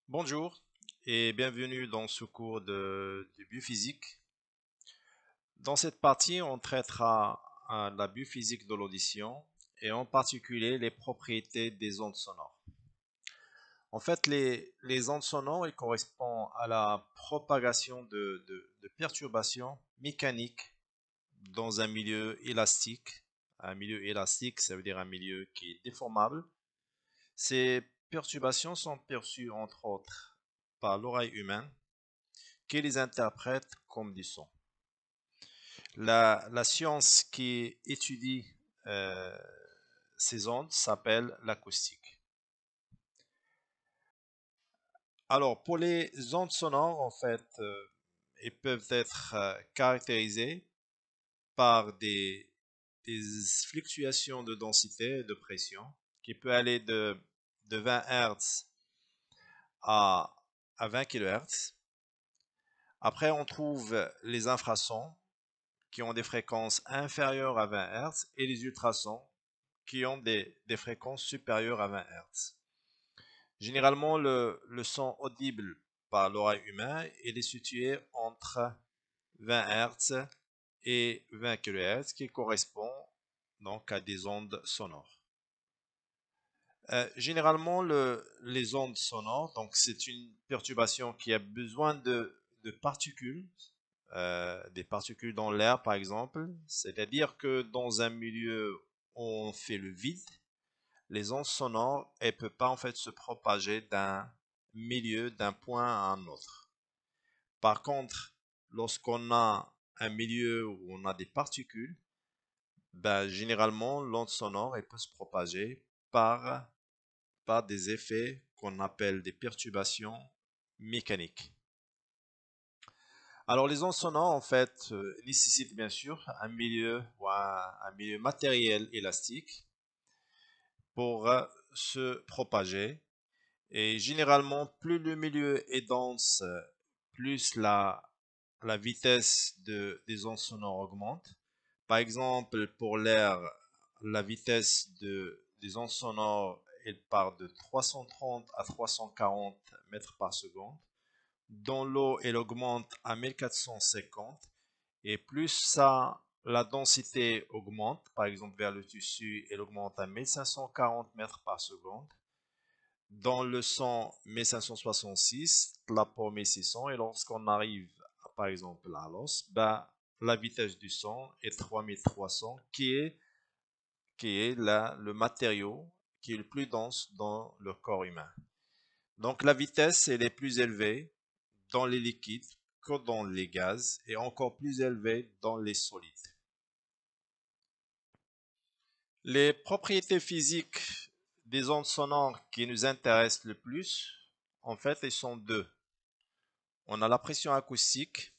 Bonjour et bienvenue dans ce cours de biophysique. Dans cette partie, on traitera la biophysique de l'audition et en particulier les propriétés des ondes sonores. En fait, les ondes sonores ils correspondent à la propagation de perturbations mécaniques dans un milieu élastique. Un milieu élastique, ça veut dire un milieu qui est déformable. Ces perturbations sont perçues entre autres par l'oreille humaine qui les interprète comme du son. La science qui étudie euh, ces ondes s'appelle l'acoustique. Alors, pour les ondes sonores, en fait, elles peuvent être caractérisées par des fluctuations de densité et de pression qui peut aller de 20 Hz à, à 20 kHz. Après, on trouve les infrasons qui ont des fréquences inférieures à 20 Hz et les ultrasons qui ont des fréquences supérieures à 20 Hz. Généralement, le son audible par l'oreille humaine est situé entre 20 Hz et 20 kHz qui correspond donc à des ondes sonores. Généralement, les ondes sonores, donc c'est une perturbation qui a besoin de particules, des particules dans l'air par exemple, c'est-à-dire que dans un milieu où on fait le vide, les ondes sonores, elles ne peuvent pas en fait se propager d'un milieu, d'un point à un autre. Par contre, lorsqu'on a un milieu où on a des particules, ben, généralement l'onde sonore elle peut se propager par des effets qu'on appelle des perturbations mécaniques. Alors les ondes sonores en fait nécessitent bien sûr un milieu ou un milieu matériel élastique pour se propager et généralement plus le milieu est dense, plus la vitesse des ondes sonores augmente. Par exemple pour l'air, la vitesse des ondes sonores elle part de 330 à 340 mètres par seconde. Dans l'eau, elle augmente à 1450 et plus ça, la densité augmente, par exemple vers le tissu, elle augmente à 1540 mètres par seconde. Dans le sang, 1566, la peau 1600 et lorsqu'on arrive, par exemple, à l'os, ben, la vitesse du sang est 3300 qui est le matériau qui est le plus dense dans le corps humain. Donc la vitesse, elle est plus élevée dans les liquides que dans les gaz et encore plus élevée dans les solides. Les propriétés physiques des ondes sonores qui nous intéressent le plus, en fait, elles sont deux. On a la pression acoustique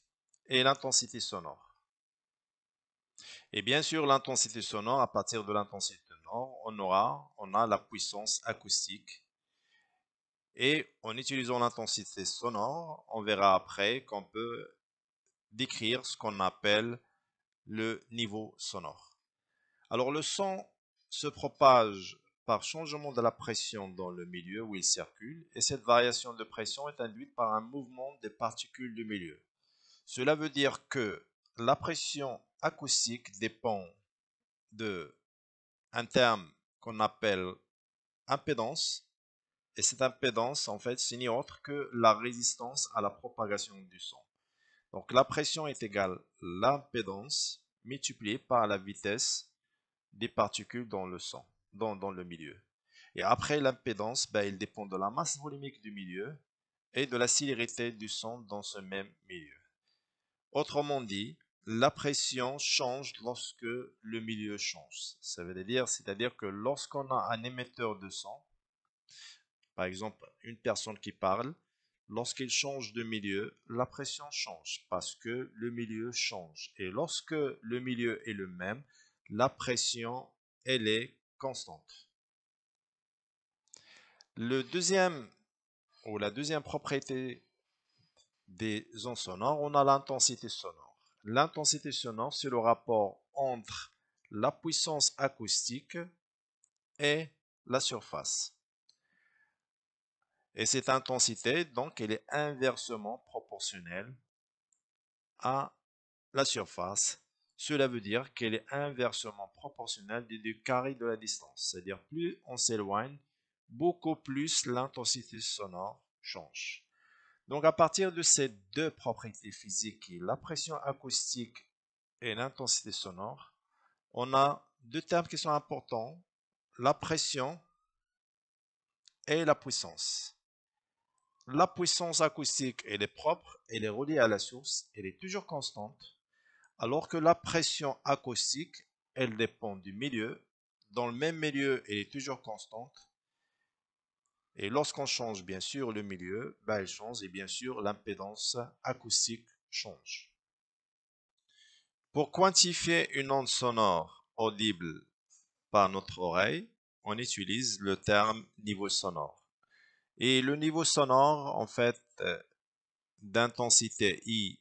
et l'intensité sonore. Et bien sûr, l'intensité sonore, à partir de l'intensité sonore, on a la puissance acoustique. Et en utilisant l'intensité sonore, on verra après qu'on peut décrire ce qu'on appelle le niveau sonore. Alors le son se propage par changement de la pression dans le milieu où il circule et cette variation de pression est induite par un mouvement des particules du milieu. Cela veut dire que la pression acoustique dépend de un terme qu'on appelle impédance et cette impédance en fait c'est ni autre que la résistance à la propagation du son. Donc la pression est égale à l'impédance multipliée par la vitesse des particules dans le son, dans le milieu. Et après l'impédance, ben, il dépend de la masse volumique du milieu et de la célérité du son dans ce même milieu. Autrement dit, la pression change lorsque le milieu change. Ça veut dire, c'est-à-dire que lorsqu'on a un émetteur de son, par exemple une personne qui parle, lorsqu'il change de milieu, la pression change parce que le milieu change. Et lorsque le milieu est le même, la pression, elle est constante. Le deuxième, ou la deuxième propriété des ondes sonores, on a l'intensité sonore. L'intensité sonore, c'est le rapport entre la puissance acoustique et la surface. Et cette intensité, donc, elle est inversement proportionnelle à la surface. Cela veut dire qu'elle est inversement proportionnelle du carré de la distance. C'est-à-dire plus on s'éloigne, beaucoup plus l'intensité sonore change. Donc à partir de ces deux propriétés physiques, la pression acoustique et l'intensité sonore, on a deux termes qui sont importants, la pression et la puissance. La puissance acoustique, elle est propre, elle est reliée à la source, elle est toujours constante, alors que la pression acoustique, elle dépend du milieu. Dans le même milieu, elle est toujours constante. Et lorsqu'on change bien sûr le milieu, elle change et bien sûr l'impédance acoustique change. Pour quantifier une onde sonore audible par notre oreille, on utilise le terme niveau sonore. Et le niveau sonore, en fait, d'intensité I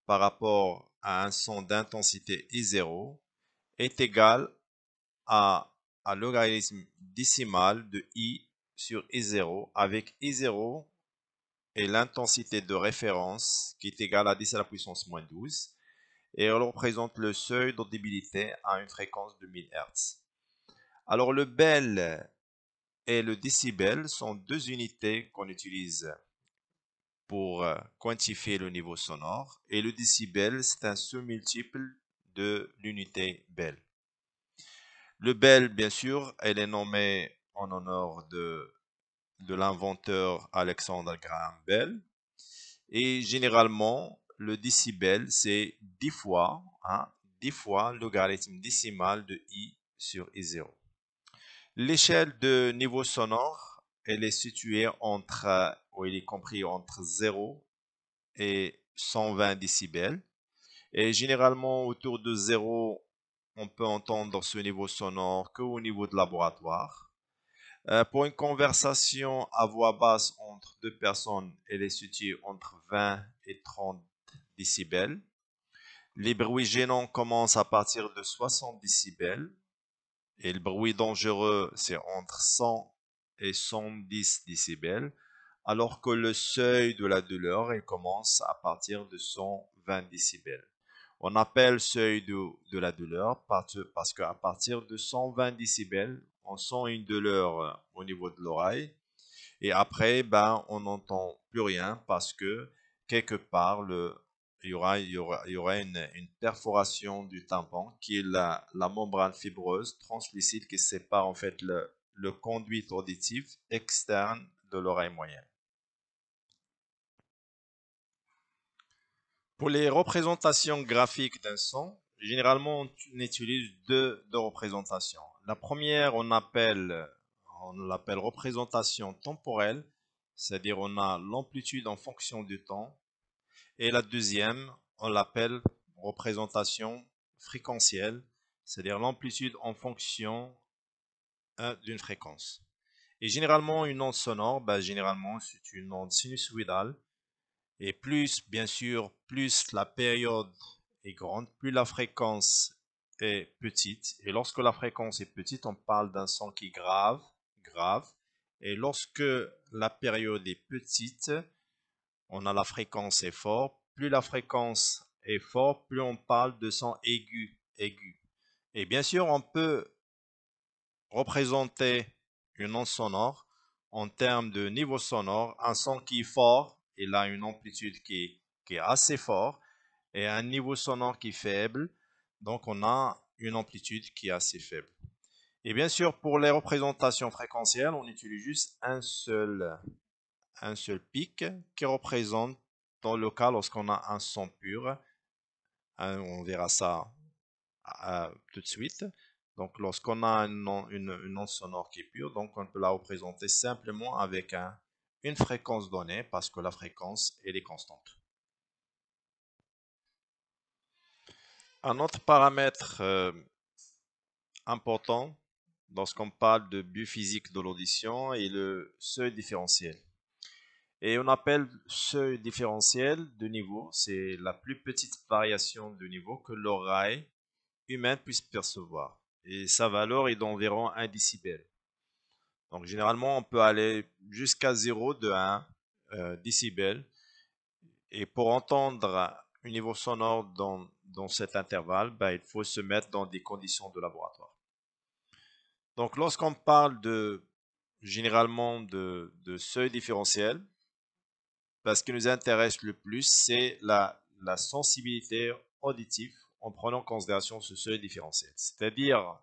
par rapport à un son d'intensité I0 est égal à logarithme décimal de I sur I0 avec I0 et l'intensité de référence qui est égale à 10 à la puissance moins 12 et elle représente le seuil d'audibilité à une fréquence de 1000 Hz. Alors le bel et le décibel sont deux unités qu'on utilise pour quantifier le niveau sonore et le décibel c'est un sous-multiple de l'unité bel. Le bel bien sûr elle est nommée en honneur de l'inventeur Alexander Graham Bell et généralement le décibel c'est 10 fois, 10 fois le logarithme décimal de I sur I0. L'échelle de niveau sonore, elle est située entre, ou elle est compris entre 0 et 120 décibels. Et généralement, autour de 0, on peut entendre ce niveau sonore qu'au niveau de laboratoire. Pour une conversation à voix basse entre deux personnes, elle est située entre 20 et 30 décibels. Les bruits gênants commencent à partir de 60 décibels. Et le bruit dangereux, c'est entre 100 et 110 décibels, alors que le seuil de la douleur, il commence à partir de 120 décibels. On appelle seuil de la douleur parce qu'à partir de 120 décibels, on sent une douleur au niveau de l'oreille. Et après, on n'entend plus rien parce que quelque part, il y aura une perforation du tympan qui est la membrane fibreuse translucide qui sépare en fait le conduit auditif externe de l'oreille moyenne. Pour les représentations graphiques d'un son, généralement on utilise deux représentations. La première, on l'appelle représentation temporelle, c'est-à-dire on a l'amplitude en fonction du temps. Et la deuxième, on l'appelle représentation fréquentielle, c'est-à-dire l'amplitude en fonction d'une fréquence. Et généralement, une onde sonore, généralement, c'est une onde sinusoïdale. Et plus, bien sûr, plus la période est grande, plus la fréquence est petite. Et lorsque la fréquence est petite, on parle d'un son qui est grave, grave. Et lorsque la période est petite, on a la fréquence est fort. Plus la fréquence est forte, plus on parle de son aigu, aigu. Et bien sûr, on peut représenter une onde sonore en termes de niveau sonore. Un son qui est fort, il a une amplitude qui est assez forte, et un niveau sonore qui est faible, donc on a une amplitude qui est assez faible. Et bien sûr, pour les représentations fréquentielles, on utilise juste un seul pic qui représente, dans le cas lorsqu'on a un son pur, on verra ça tout de suite. Donc lorsqu'on a une onde sonore qui est pure, donc on peut la représenter simplement avec une fréquence donnée parce que la fréquence elle est constante. Un autre paramètre important lorsqu'on parle de biophysique de l'audition est le seuil différentiel. Et on appelle seuil différentiel de niveau, c'est la plus petite variation de niveau que l'oreille humaine puisse percevoir. Et sa valeur est d'environ 1 décibel. Donc généralement, on peut aller jusqu'à 0 de 1 décibel. Et pour entendre un niveau sonore dans cet intervalle, ben, il faut se mettre dans des conditions de laboratoire. Donc lorsqu'on parle généralement de seuil différentiel, ben, ce qui nous intéresse le plus, c'est la sensibilité auditive en prenant en considération ce seuil différentiel. C'est-à-dire,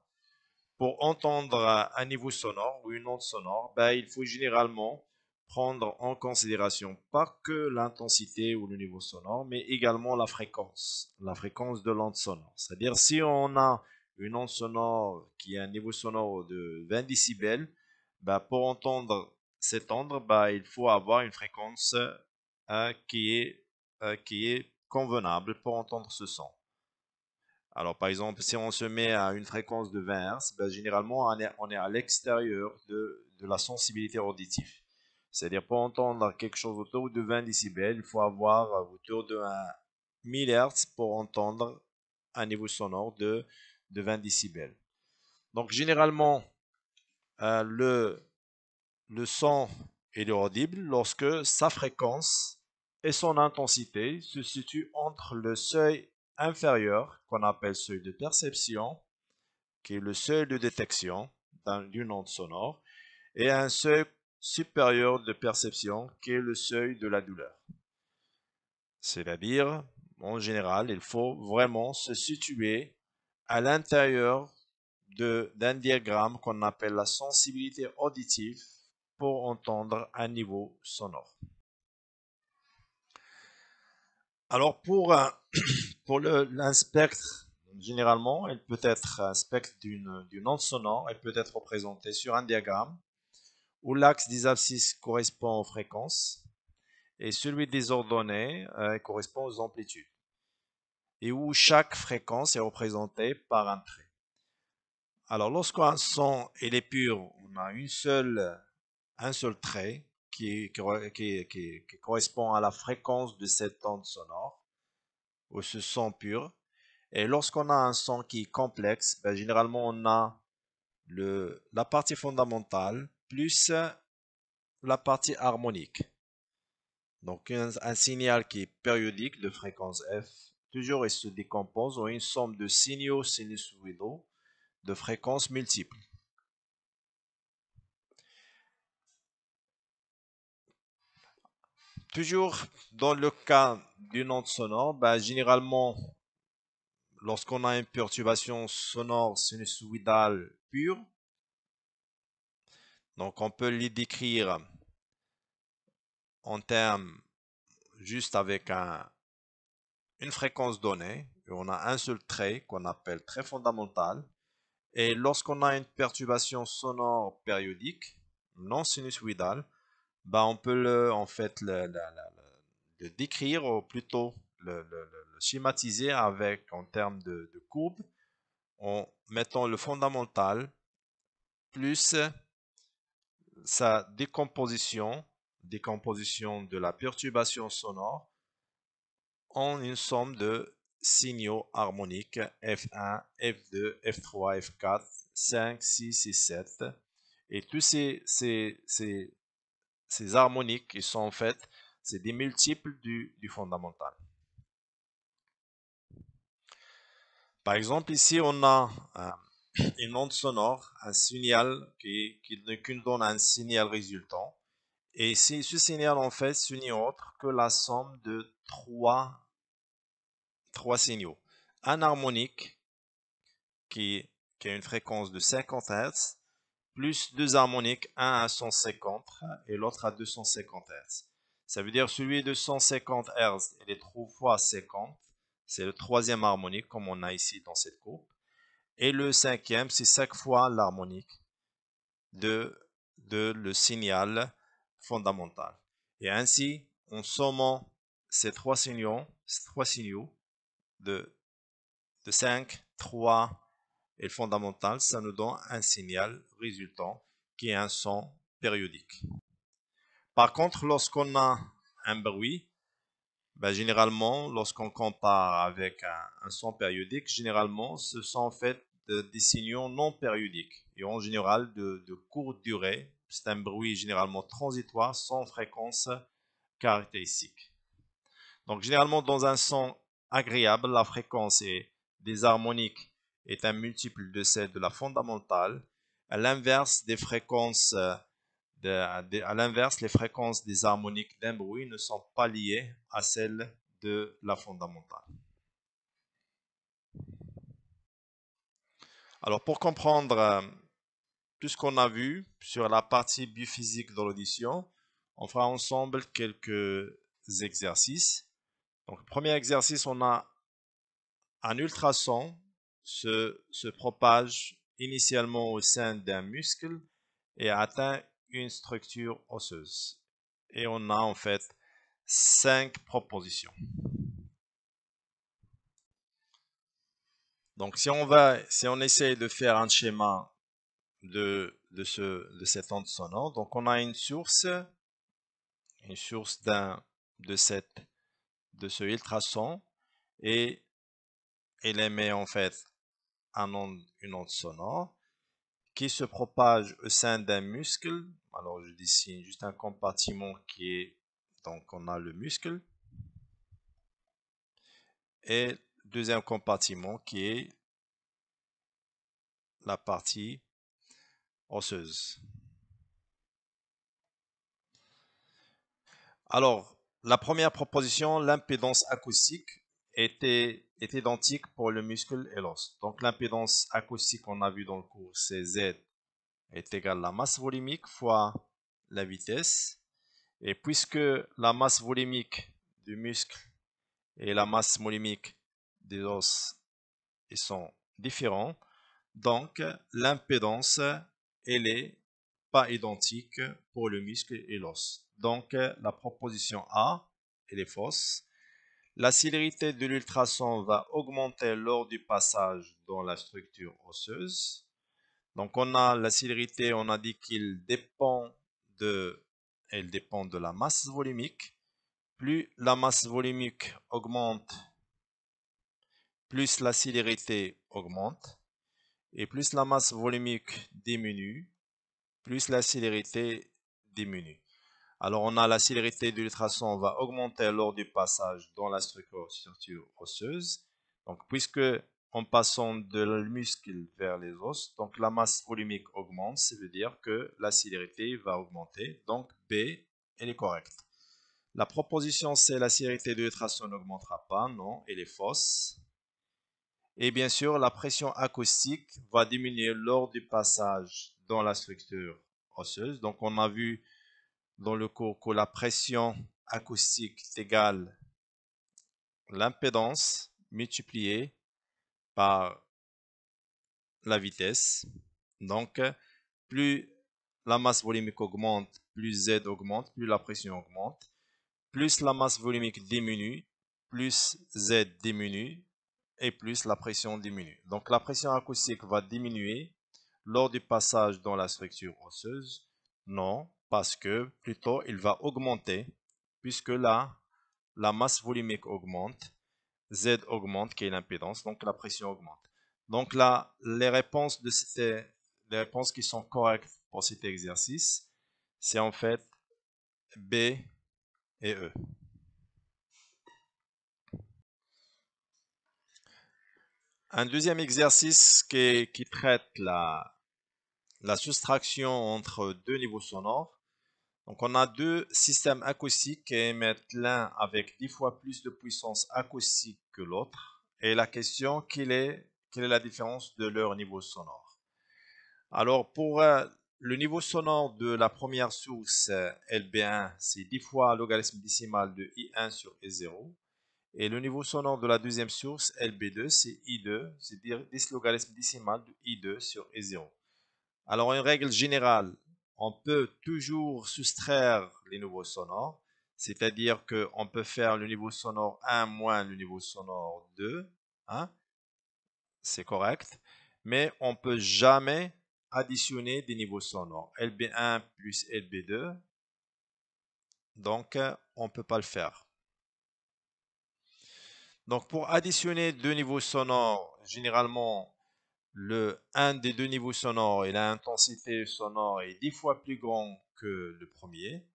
pour entendre un niveau sonore ou une onde sonore, ben, il faut généralement prendre en considération pas que l'intensité ou le niveau sonore, mais également la fréquence de l'onde sonore. C'est-à-dire si on a une onde sonore qui a un niveau sonore de 20 décibels, ben, pour entendre cette onde, ben, il faut avoir une fréquence qui est convenable pour entendre ce son. Alors, par exemple, si on se met à une fréquence de 20 Hz, ben, généralement, on est à l'extérieur de la sensibilité auditive. C'est-à-dire, pour entendre quelque chose autour de 20 décibels, il faut avoir autour de 1000 Hz pour entendre un niveau sonore de 20 décibels. Donc, généralement, le son est audible lorsque sa fréquence et son intensité se situent entre le seuil inférieur, qu'on appelle seuil de perception, qui est le seuil de détection d'une onde sonore, et un seuil supérieur de perception, qui est le seuil de la douleur. C'est-à-dire, en général, il faut vraiment se situer à l'intérieur d'un diagramme qu'on appelle la sensibilité auditive pour entendre un niveau sonore. Alors pour un spectre, généralement, il peut être un spectre d'une onde sonore, elle peut être représentée sur un diagramme où l'axe des abscisses correspond aux fréquences et celui des ordonnées correspond aux amplitudes, et où chaque fréquence est représentée par un trait. Alors lorsqu'un son est pur, on a un seul trait qui correspond à la fréquence de cette onde sonore, ou ce son pur. Et lorsqu'on a un son qui est complexe, ben, généralement on a la partie fondamentale plus la partie harmonique. Donc un signal qui est périodique de fréquence F, toujours il se décompose en une somme de signaux sinusoïdaux de fréquences multiples. Toujours dans le cas d'une onde sonore, ben, généralement lorsqu'on a une perturbation sonore sinusoïdale pure, donc on peut les décrire en termes juste avec une fréquence donnée, et on a un seul trait qu'on appelle trait fondamental. Et lorsqu'on a une perturbation sonore périodique, non sinusoïdale, ben on peut en fait le décrire, ou plutôt le schématiser en termes de courbe, en mettant le fondamental plus sa décomposition de la perturbation sonore en une somme de signaux harmoniques F1, F2, F3, F4, 5, 6 et 7. Et tous ces harmoniques qui sont en fait, c'est des multiples du fondamental. Par exemple, ici, on a une onde sonore, un signal qui nous donne un signal résultant. Et ce signal, en fait, ce n'est autre que la somme de trois signaux. Un harmonique qui a une fréquence de 50 Hz, plus deux harmoniques, un à 150 et l'autre à 250 Hz. Ça veut dire celui de 150 Hz, il est 3 fois 50, c'est le troisième harmonique comme on a ici dans cette courbe. Et le cinquième, c'est 5 fois l'harmonique de le signal fondamental. Et ainsi, en sommant ces trois signaux de 5, 3 et le fondamental, ça nous donne un signal résultant qui est un son périodique. Par contre, lorsqu'on a un bruit, ben, généralement, lorsqu'on compare avec un son périodique, généralement, ce sont en fait des signaux non périodiques et en général de courte durée. C'est un bruit généralement transitoire sans fréquence caractéristique. Donc généralement dans un son agréable, la fréquence des harmoniques est un multiple de celle de la fondamentale. À l'inverse des fréquences à l'inverse, les fréquences des harmoniques d'un bruit ne sont pas liées à celles de la fondamentale. Alors pour comprendre tout ce qu'on a vu sur la partie biophysique de l'audition, on fera ensemble quelques exercices. Donc premier exercice, on a un ultrason se propage initialement au sein d'un muscle et atteint une structure osseuse. Et on a en fait 5 propositions. Donc si on essaye de faire un schéma de cette onde sonore, donc on a une source de ce ultrason et elle émet en fait une onde sonore qui se propage au sein d'un muscle. Alors je dessine juste un compartiment qui est, donc on a le muscle et deuxième compartiment qui est la partie osseuse. Alors, la première proposition, l'impédance acoustique est identique pour le muscle et l'os. Donc l'impédance acoustique, on a vu dans le cours, c'est Z est égal à la masse volumique fois la vitesse. Et puisque la masse volumique du muscle et la masse volumique des os ils sont différents, donc l'impédance elle est pas identique pour le muscle et l'os. Donc la proposition A elle est fausse. La célérité de l'ultrason va augmenter lors du passage dans la structure osseuse. Donc on a la célérité, on a dit elle dépend de la masse volumique. Plus la masse volumique augmente, plus la célérité augmente. Et plus la masse volumique diminue, plus la célérité diminue. Alors on a la célérité de l'ultrason va augmenter lors du passage dans la structure osseuse. Donc puisque en passant de le muscle vers les os, donc la masse volumique augmente, ça veut dire que la célérité va augmenter. Donc B, elle est correcte. La proposition C, la célérité de l'ultrason n'augmentera pas, non, elle est fausse. Et bien sûr, la pression acoustique va diminuer lors du passage dans la structure osseuse. Donc on a vu dans le cours que la pression acoustique est égale à l'impédance multipliée par la vitesse. Donc, plus la masse volumique augmente, plus Z augmente, plus la pression augmente. Plus la masse volumique diminue, plus Z diminue et plus la pression diminue. Donc la pression acoustique va diminuer lors du passage dans la structure osseuse. Non, parce que plutôt il va augmenter puisque là, la masse volumique augmente, Z augmente qui est l'impédance, donc la pression augmente. Donc là, les réponses qui sont correctes pour cet exercice, c'est en fait B et E. Un deuxième exercice qui traite la soustraction entre deux niveaux sonores. Donc on a deux systèmes acoustiques qui émettent l'un avec 10 fois plus de puissance acoustique que l'autre. Et la question, quelle est la différence de leur niveau sonore? Alors pour le niveau sonore de la première source, LB1, c'est 10 fois logarithme décimal de I1 sur I0. Et le niveau sonore de la deuxième source, LB2, c'est I2, c'est-à-dire 10 logarithme décimal de I2 sur I0. Alors, une règle générale, on peut toujours soustraire les niveaux sonores, c'est-à-dire qu'on peut faire le niveau sonore 1 moins le niveau sonore 2, hein, c'est correct, mais on ne peut jamais additionner des niveaux sonores, LB1 plus LB2, donc on ne peut pas le faire. Donc pour additionner deux niveaux sonores, généralement un des deux niveaux sonores et l'intensité sonore est 10 fois plus grand que le premier.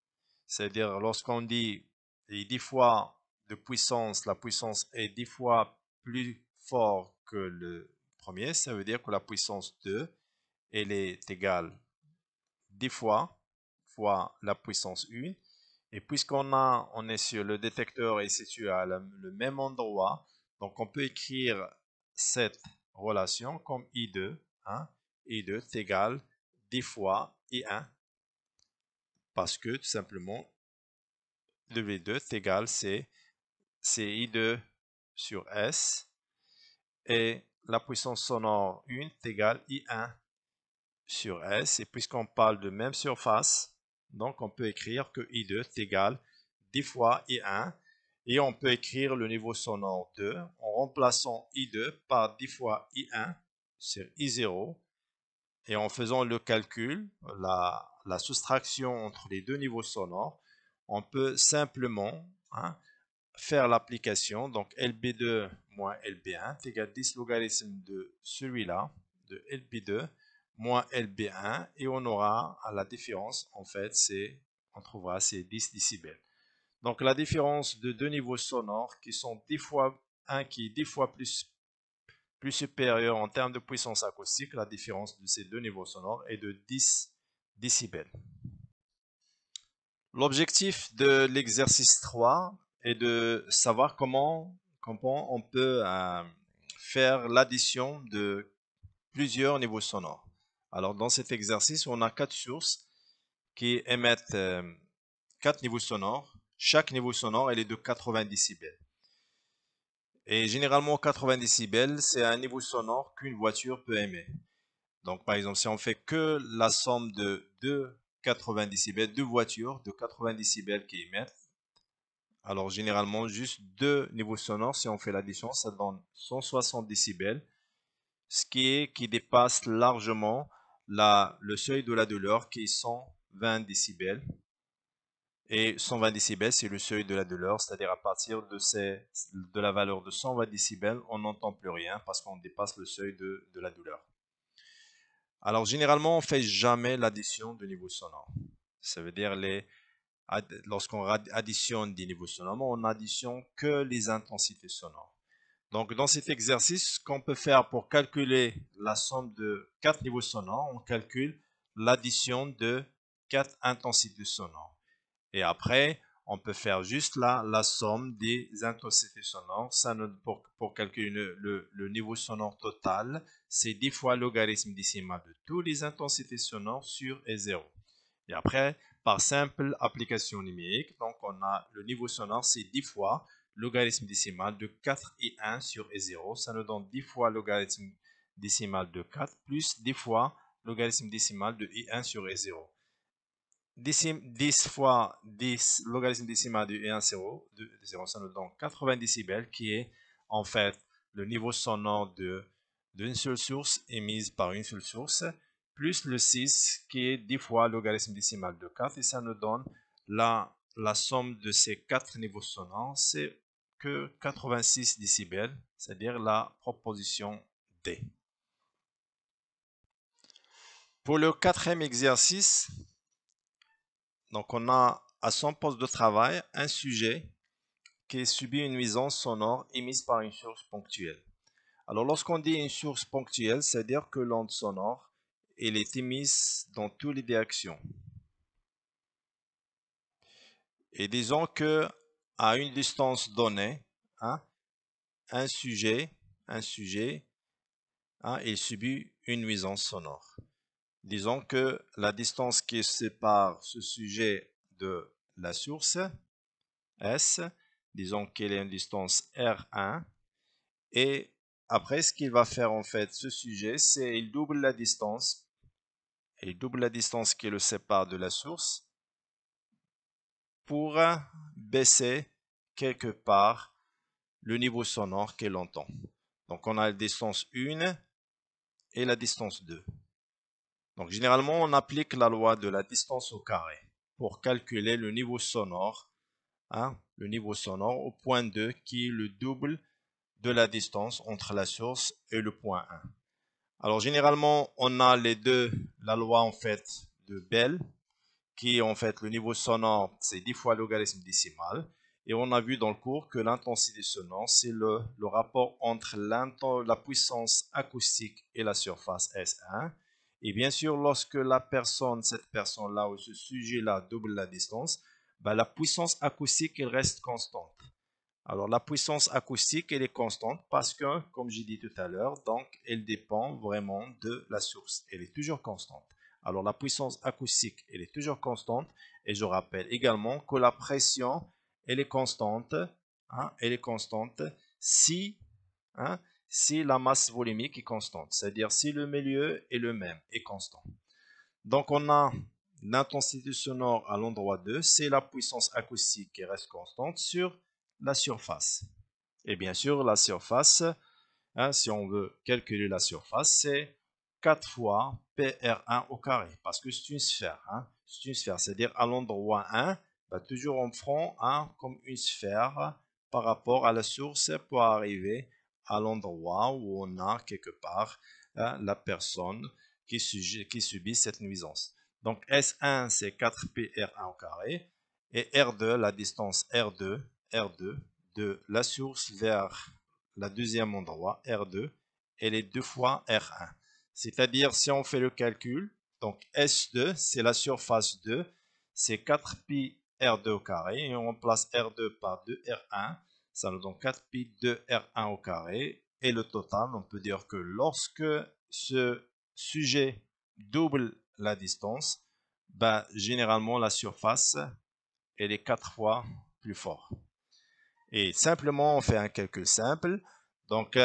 C'est-à-dire lorsqu'on dit 10 fois de puissance, la puissance est 10 fois plus fort que le premier, ça veut dire que la puissance 2, elle est égale 10 fois la puissance 1. Et on est sur le détecteur est situé à le même endroit, donc on peut écrire cette relation comme I2, hein, I2 est égal 10 fois I1, parce que tout simplement, W2 est égal, c'est I2 sur S, et la puissance sonore 1 est égale I1 sur S, et puisqu'on parle de même surface, donc on peut écrire que I2 est égal 10 fois I1, et on peut écrire le niveau sonore 2 en remplaçant I2 par 10 fois I1 sur I0, et en faisant le calcul, la soustraction entre les deux niveaux sonores, on peut simplement, hein, faire l'application. Donc LB2 moins LB1 est égal à 10 logarithme de celui-là, de LB2 moins LB1, et on aura à la différence, en fait, on trouvera c'est 10 décibels. Donc la différence de deux niveaux sonores qui sont 10 fois, un qui est 10 fois plus supérieur en termes de puissance acoustique, la différence de ces deux niveaux sonores est de 10 décibels. L'objectif de l'exercice 3 est de savoir comment on peut faire l'addition de plusieurs niveaux sonores. Alors dans cet exercice, on a 4 sources qui émettent 4 niveaux sonores. Chaque niveau sonore est de 80 décibels. Et généralement 80 décibels, c'est un niveau sonore qu'une voiture peut émettre. Donc par exemple, si on fait que la somme de 80 décibels, deux voitures de 80 décibels qui émettent, alors généralement juste deux niveaux sonores, si on fait l'addition, ça donne 160 décibels, ce qui dépasse largement le seuil de la douleur qui est 120 décibels. Et 120 décibels, c'est le seuil de la douleur, c'est-à-dire à partir de la valeur de 120 décibels, on n'entend plus rien parce qu'on dépasse le seuil de la douleur. Alors généralement, on ne fait jamais l'addition de niveaux sonores. Ça veut dire lorsqu'on additionne des niveaux sonores, on n'additionne que les intensités sonores. Donc dans cet exercice, ce qu'on peut faire pour calculer la somme de 4 niveaux sonores, on calcule l'addition de 4 intensités sonores. Et après, on peut faire juste la somme des intensités sonores. Ça, pour calculer le niveau sonore total, c'est 10 fois le logarithme décimal de toutes les intensités sonores sur E0. Et après, par simple application numérique, donc on a le niveau sonore, c'est 10 fois logarithme décimal de 4 et 1 sur E0. Ça nous donne 10 fois logarithme décimal de 4 plus 10 fois logarithme décimal de I1 sur E0. 10 fois 10 logarithme décimal de I1 de 0, ça nous donne 80 décibels, qui est en fait le niveau sonore d'une seule source émise par une seule source, plus le 6 qui est 10 fois logarithme décimal de 4, et ça nous donne la somme de ces 4 niveaux sonores, c'est que 86 décibels, c'est-à-dire la proposition D. Pour le quatrième exercice, donc on a à son poste de travail un sujet qui subit une nuisance sonore émise par une source ponctuelle. Alors lorsqu'on dit une source ponctuelle, c'est-à-dire que l'onde sonore elle est émise dans toutes les directions. Et disons que à une distance donnée, hein, un sujet hein, il subit une nuisance sonore. Disons que la distance qui sépare ce sujet de la source, S, disons qu'elle est une distance R1, et après ce qu'il va faire en fait ce sujet, c'est il double la distance qui le sépare de la source pour baisser quelque part le niveau sonore qu'elle entend. Donc on a la distance 1 et la distance 2. Donc généralement on applique la loi de la distance au carré pour calculer le niveau sonore, hein, le niveau sonore au point 2 qui est le double de la distance entre la source et le point 1. Alors généralement, on a les deux, la loi en fait de Bell, qui est en fait le niveau sonore, c'est 10 fois le logarithme décimal. Et on a vu dans le cours que l'intensité sonore, c'est le rapport entre la puissance acoustique et la surface S1. Et bien sûr, lorsque cette personne-là ou ce sujet-là double la distance, bah, la puissance acoustique, elle reste constante. Alors, la puissance acoustique, elle est constante parce que, comme j'ai dit tout à l'heure, donc, elle dépend vraiment de la source. Elle est toujours constante. Alors, la puissance acoustique, elle est toujours constante. Et je rappelle également que la pression, elle est constante. Hein, elle est constante si, hein, si la masse volumique est constante. C'est-à-dire si le milieu est le même, est constant. Donc, on a l'intensité sonore à l'endroit 2, c'est la puissance acoustique qui reste constante sur la surface. Et bien sûr, la surface, hein, si on veut calculer la surface, c'est 4 fois PR1 au carré, parce que c'est une sphère. Hein, c'est une sphère, c'est-à-dire à l'endroit 1, bah, toujours on prend comme une sphère par rapport à la source pour arriver à l'endroit où on a quelque part la personne qui subit cette nuisance. Donc S1 c'est 4PR1 au carré et R2, la distance R2 de la source vers la deuxième endroit, R2, elle est 2 fois R1. C'est-à-dire, si on fait le calcul, donc S2, c'est la surface 2, c'est 4pi R2 au carré, et on remplace R2 par 2R1, ça nous donne 4pi 2R1 au carré, et le total, on peut dire que lorsque ce sujet double la distance, bah, généralement la surface, elle est 4 fois plus forte. Et simplement, on fait un calcul simple. Donc,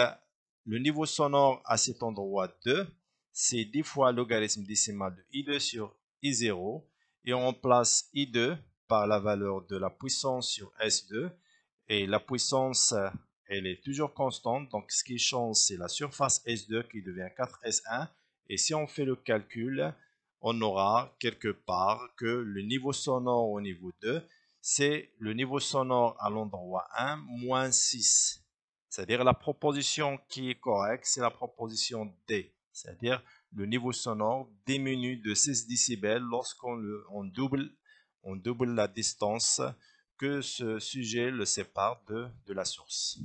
le niveau sonore à cet endroit 2, c'est 10 fois le logarithme décimal de I2 sur I0. Et on remplace I2 par la valeur de la puissance sur S2. Et la puissance, elle est toujours constante. Donc, ce qui change, c'est la surface S2 qui devient 4S1. Et si on fait le calcul, on aura quelque part que le niveau sonore au niveau 2, c'est le niveau sonore à l'endroit 1 moins 6. C'est-à-dire la proposition qui est correcte, c'est la proposition D. C'est-à-dire le niveau sonore diminue de 6 décibels lorsqu'on on double la distance que ce sujet le sépare de la source.